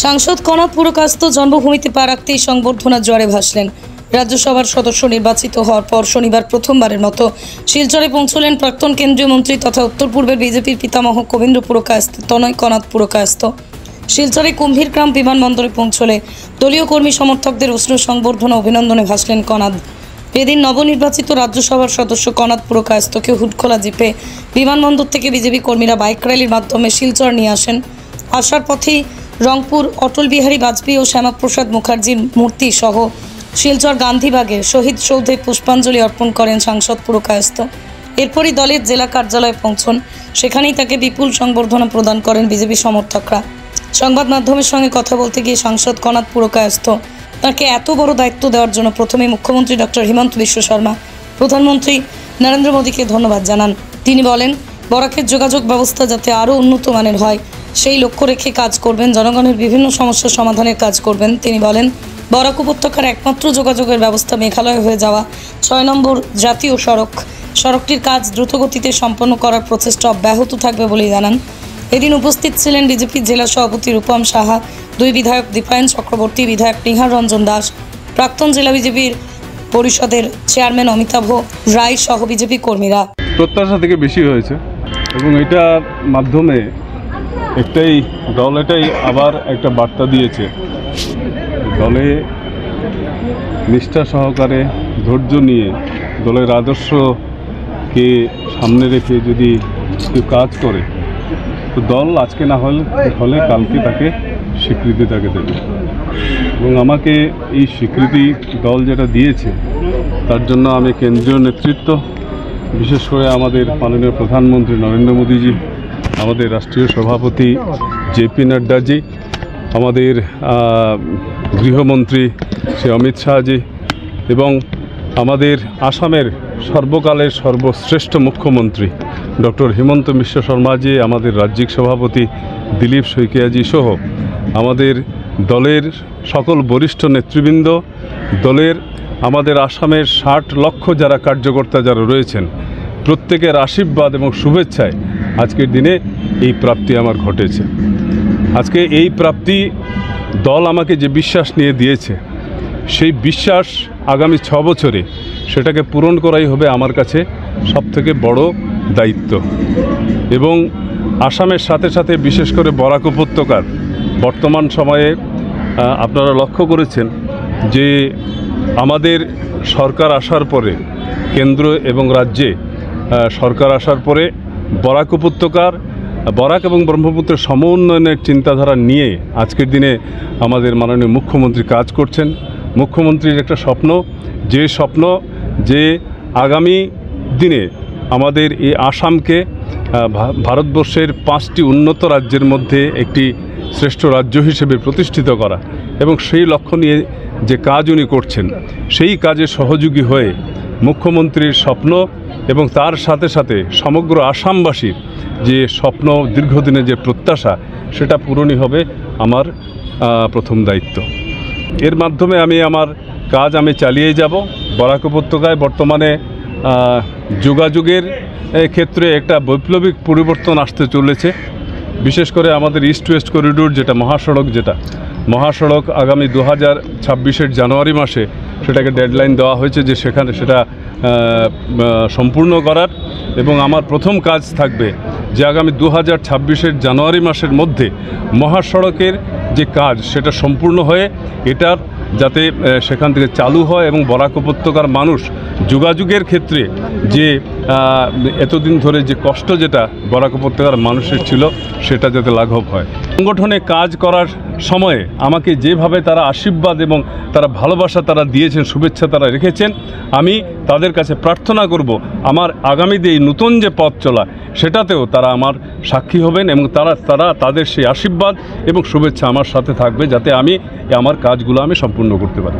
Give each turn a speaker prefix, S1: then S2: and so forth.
S1: সাংসদ কনাদ পুরকাস্ত জন্মভূমিতে পা রাখতেই সংবর্ধনার জোয়ারে ভাসলেন। রাজ্যসভার সদস্য নির্বাচিত হওয়ার পর শনিবার প্রথমবারের মতো শিলচরে পৌঁছলেন প্রাক্তন কেন্দ্রীয় মন্ত্রী তথা উত্তর পূর্বের বিজেপির পিতামহ কবীন্দ্র পুরকাস্ত তনয় কনাদ পুরকাস্ত। শিলচরে কুম্ভীরগ্রাম বিমানবন্দরে পৌঁছলে দলীয় কর্মী সমর্থকদের উষ্ণ সংবর্ধনা অভিনন্দনে ভাসলেন কনাদ। এদিন নবনির্বাচিত রাজ্যসভার সদস্য কনাদ পুরকাস্তকে হুডখোলা জিপে বিমানবন্দর থেকে বিজেপি কর্মীরা বাইক র্যালির মাধ্যমে শিলচর নিয়ে আসেন। আসার পথেই রংপুর অটল বিহারী বাজপেয়ী ও শ্যামাপ্রসাদ মুখার্জির মূর্তি সহ শিলচর গান্ধীবাগের শহীদ সৌধে পুষ্পাঞ্জলি অর্পণ করেন সাংসদ পুরকাস্ত। এরপরই দলের জেলা কার্যালয়ে পৌঁছন, সেখানেই তাকে বিপুল সংবর্ধনা প্রদান করেন বিজেপি সমর্থকরা। সংবাদ মাধ্যমের সঙ্গে কথা বলতে গিয়ে সাংসদ কনাদ পুরকাস্ত তাকে এত বড় দায়িত্ব দেওয়ার জন্য প্রথমে মুখ্যমন্ত্রী ডক্টর হিমন্ত বিশ্ব শর্মা, প্রধানমন্ত্রী নরেন্দ্র মোদীকে ধন্যবাদ জানান। তিনি বলেন, বরাকের যোগাযোগ ব্যবস্থা যাতে আরও উন্নত মানের হয় সেই লক্ষ্য রেখে কাজ করবেন, জনগণের বিভিন্ন সমস্যার সমাধানের কাজ করবেন। তিনি বলেন, বরাক উপত্যকার একমাত্র যোগাযোগের ব্যবস্থা মেঘালয় হয়ে যাওয়া ৬ নম্বর জাতীয় সড়কটির কাজ দ্রুতগতিতে সম্পন্ন করার প্রচেষ্টা অব্যাহত থাকবে বলে জানান। এদিন উপস্থিত ছিলেন বিজেপির জেলা সভাপতি রূপম সাহা, 2 বিধায়ক দীপায়ন চক্রবর্তী, বিধায়ক নিহার রঞ্জন দাস, প্রাক্তন জেলা বিজেপির পরিষদের চেয়ারম্যান অমিতাভ রায় সহ বিজেপি কর্মীরা।
S2: প্রত্যাশা থেকে বেশি হয়েছে এবং এটার মাধ্যমে দল আবার একটা বার্তা দিয়েছে। দলে নিষ্ঠা সহকারে ধৈর্য নিয়ে দলের আদর্শকে সামনে রেখে যদি কেউ কাজ করে তো দল আজকে না হলে কালকে তাকে স্বীকৃতি দেবে এবং আমাকে এই স্বীকৃতি দল যেটা দিয়েছে তার জন্য আমি কেন্দ্রীয় নেতৃত্ব, বিশেষ করে আমাদের মাননীয় প্রধানমন্ত্রী নরেন্দ্র মোদীজি, আমাদের রাষ্ট্রীয় সভাপতি জেপি নাড্ডাজি, আমাদের গৃহমন্ত্রী শ্রী অমিত শাহজি এবং আমাদের আসামের সর্বকালের সর্বশ্রেষ্ঠ মুখ্যমন্ত্রী ডক্টর হিমন্ত বিশ্ব শর্মাজি, আমাদের রাজ্যিক সভাপতি দিলীপ শইকিয়াজি সহ আমাদের দলের সকল বরিষ্ঠ নেতৃবৃন্দ, দলের আমাদের আসামের 60 লক্ষ যারা কার্যকর্তা যারা রয়েছেন, প্রত্যেকের আশীর্বাদ এবং শুভেচ্ছায় আজকের দিনে এই প্রাপ্তি আমার ঘটেছে। আজকে এই প্রাপ্তি দল আমাকে যে বিশ্বাস নিয়ে দিয়েছে সেই বিশ্বাস আগামী 6 বছরে সেটাকে পূরণ করাই হবে আমার কাছে সবথেকে বড় দায়িত্ব। এবং আসামের সাথে সাথে বিশেষ করে বরাক উপত্যকার বর্তমান সময়ে আপনারা লক্ষ্য করেছেন যে আমাদের সরকার আসার পরে, কেন্দ্র এবং রাজ্যে সরকার আসার পরে বরাক উপত্যকার বরাক এবং ব্রহ্মপুত্রের সমুন্নয়নের চিন্তাধারা নিয়ে আজকের দিনে আমাদের মাননীয় মুখ্যমন্ত্রী কাজ করছেন। মুখ্যমন্ত্রীর একটা স্বপ্ন যে আগামী দিনে আমাদের এই আসামকে ভারতবর্ষের 5টি উন্নত রাজ্যের মধ্যে একটি শ্রেষ্ঠ রাজ্য হিসেবে প্রতিষ্ঠিত করা এবং সেই লক্ষ্য নিয়ে যে কাজ উনি করছেন সেই কাজে সহযোগী হয়ে মুখ্যমন্ত্রীর স্বপ্ন এবং তার সাথে সাথে সমগ্র আসামবাসীর যে স্বপ্ন, দীর্ঘদিনের যে প্রত্যাশা, সেটা পূরণই হবে আমার প্রথম দায়িত্ব। এর মাধ্যমে আমার কাজ চালিয়ে যাব। বরাক উপত্যকায় বর্তমানে যোগাযোগের ক্ষেত্রে একটা বৈপ্লবিক পরিবর্তন আসতে চলেছে। বিশেষ করে আমাদের ইস্ট ওয়েস্ট করিডোর যেটা মহাসড়ক আগামী 2026-এর জানুয়ারি মাসে সেটাকে ডেডলাইন দেওয়া হয়েছে যে সেটা সম্পূর্ণ করার। এবং আমার প্রথম কাজ থাকবে যে আগামী 2026-এর জানুয়ারি মাসের মধ্যে মহাসড়কের যে কাজ সেটা সম্পূর্ণ হয়ে এটার যাতে সেখান থেকে চালু হয় এবং বরাক উপত্যকার মানুষ যোগাযোগের ক্ষেত্রে যে এতদিন ধরে যে কষ্ট যেটা বরাক উপত্যকার মানুষের ছিল সেটা যাতে লাঘব হয়। সংগঠনে কাজ করার সময়ে আমাকে যেভাবে তারা আশীর্বাদ এবং তারা ভালোবাসা তারা দিয়েছেন, শুভেচ্ছা তারা রেখেছেন, আমি তাদের কাছে প্রার্থনা করব আমার আগামীতে এই নতুন যে পথ চলা সেটাতেও তারা আমার সাক্ষী হবেন এবং তাদের সেই আশীর্বাদ এবং শুভেচ্ছা আমার সাথে থাকবে যাতে আমি আমার কাজগুলো সম্পূর্ণ করতে পারি।